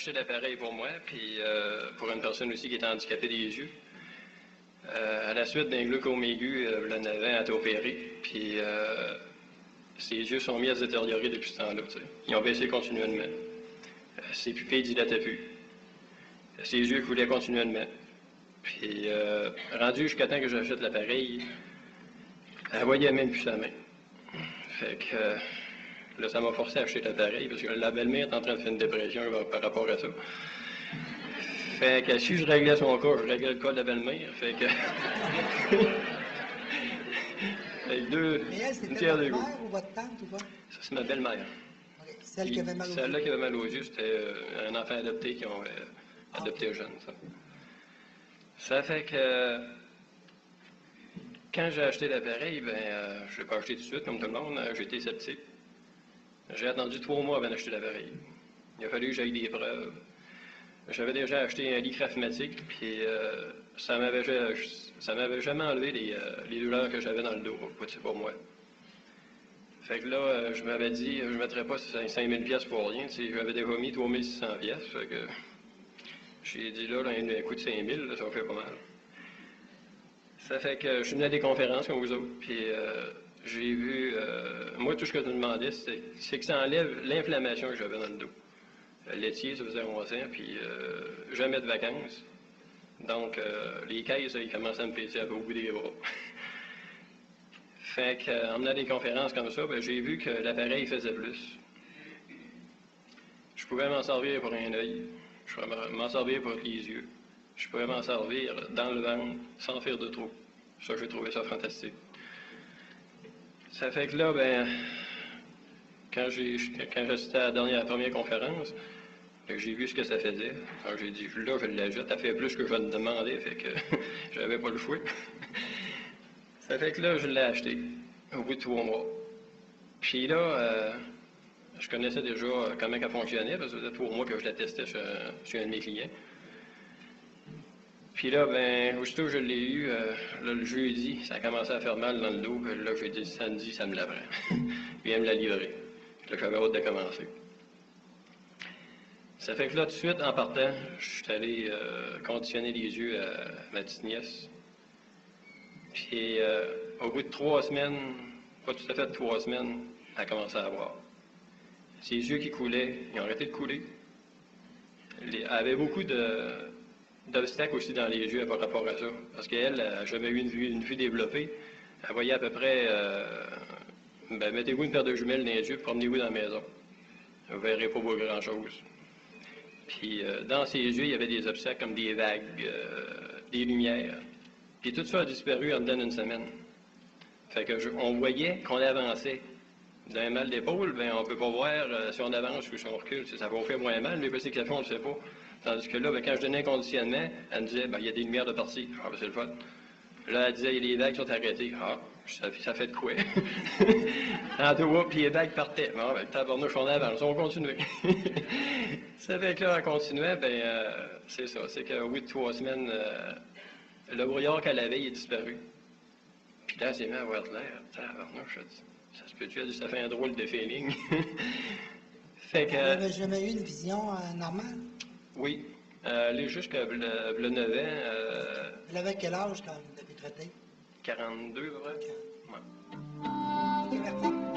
acheté l'appareil pour moi, puis pour une personne aussi qui est handicapée des yeux. À la suite d'un glaucome aigu, le 9 ans a été opéré, puis ses yeux sont mis à se détériorer depuis ce temps-là. Ils ont baissé continuellement. Ses pupilles dilataient plus. Ses yeux coulaient continuellement. Puis, rendu jusqu'à temps que j'achète l'appareil, elle voyait même plus sa main. Fait que là, ça m'a forcé à acheter l'appareil parce que la belle-mère est en train de faire une dépression par rapport à ça. Fait que si je réglais son cas, je réglais le cas de la belle-mère. Fait que. Avec Mais elle, c'était votre mère ou votre tante ou quoi? Ça, c'est ma belle-mère. Okay. Celle qui avait mal aux yeux? Celle-là qui avait mal aux yeux, c'était un enfant adopté qui ont adopté jeune. Ça fait que. Quand j'ai acheté l'appareil, je ne l'ai pas acheté tout de suite, comme tout le monde. J'ai été sceptique. J'ai attendu 3 mois avant d'acheter l'appareil. Il a fallu que j'aille des preuves. J'avais déjà acheté un lit Craftmatic, puis ça m'avait jamais enlevé les douleurs que j'avais dans le dos, pour moi. Fait que là, je m'avais dit, je ne mettrais pas 5000 pièces pour rien. J'avais déjà mis 3600 pièces. Fait que j'ai dit là, un coup de 5000, ça va faire pas mal. Ça fait que je suis venu à des conférences comme vous autres, puis j'ai vu, moi tout ce que je me demandais, c'est que ça enlève l'inflammation que j'avais dans le dos. Laitier, ça faisait 11 ans, puis jamais de vacances. Donc, les caisses, ils commençaient à me péter au bout des bras. Fait qu'en menant des conférences comme ça, j'ai vu que l'appareil faisait plus. Je pouvais m'en servir pour un œil, je pouvais m'en servir pour les yeux, je pouvais m'en servir dans le ventre sans faire de trou. Ça, j'ai trouvé ça fantastique. Ça fait que là, quand j'assistais à la première conférence, j'ai vu ce que ça faisait. Alors j'ai dit, là, je l'achète, t'as fait plus que je vais te demander, fait que j'avais pas le choix. Ça fait que là, je l'ai acheté, au bout de 3 mois. Puis là, je connaissais déjà comment elle fonctionnait, parce que ça faisait 3 mois que je la testais chez un de mes clients. Puis là, aussitôt que je l'ai eu, là, le jeudi, ça a commencé à faire mal dans le dos. Puis là, j'ai dit, samedi, ça me la prend. Viens me la livrer. Puis là, j'avais hâte de commencer. Ça fait que là, tout de suite, en partant, je suis allé conditionner les yeux à ma petite nièce. Puis, au bout de 3 semaines, pas tout à fait 3 semaines, elle a commencé à voir. Ses yeux qui coulaient, ils ont arrêté de couler. Elle avait beaucoup d'obstacles aussi dans les yeux par rapport à ça. Parce qu'elle n'a jamais eu une vue développée. Elle voyait à peu près, mettez-vous une paire de jumelles dans les yeux, promenez-vous dans la maison. Vous ne verrez pas grand-chose. Puis dans ses yeux, il y avait des obstacles comme des vagues, des lumières. Puis tout ça a disparu en dedans d'une semaine. Fait que on voyait qu'on avançait. D'un mal d'épaule, on ne peut pas voir si on avance ou si on recule. Ça va faire moins mal, mais qu'est-ce que ça fait, on ne le sait pas. Tandis que là, quand je donnais un conditionnement, elle me disait, il y a des lumières de partie. Ah, c'est le fun. Là, elle disait, les vagues sont arrêtées. Ah, ça fait de quoi? Tantôt, puis les vagues partaient. Bon, tabarnouche, on avance, on continue. Ça fait que là, en continuant, c'est ça. C'est qu'au bout de 3 semaines, le brouillard qu'elle avait, il est disparu. Puis là, elle s'est mis à avoir de l'air. Tabarnouche, ça se peut-tu? Elle dit, ça fait un drôle de feeling. Fait que. Elle n'avait jamais eu une vision normale? Oui. Elle est jusqu'à le 9 ans. Elle avait quel âge quand vous l'avez traitée? 42, vrai? Okay. Ouais. Okay, merci.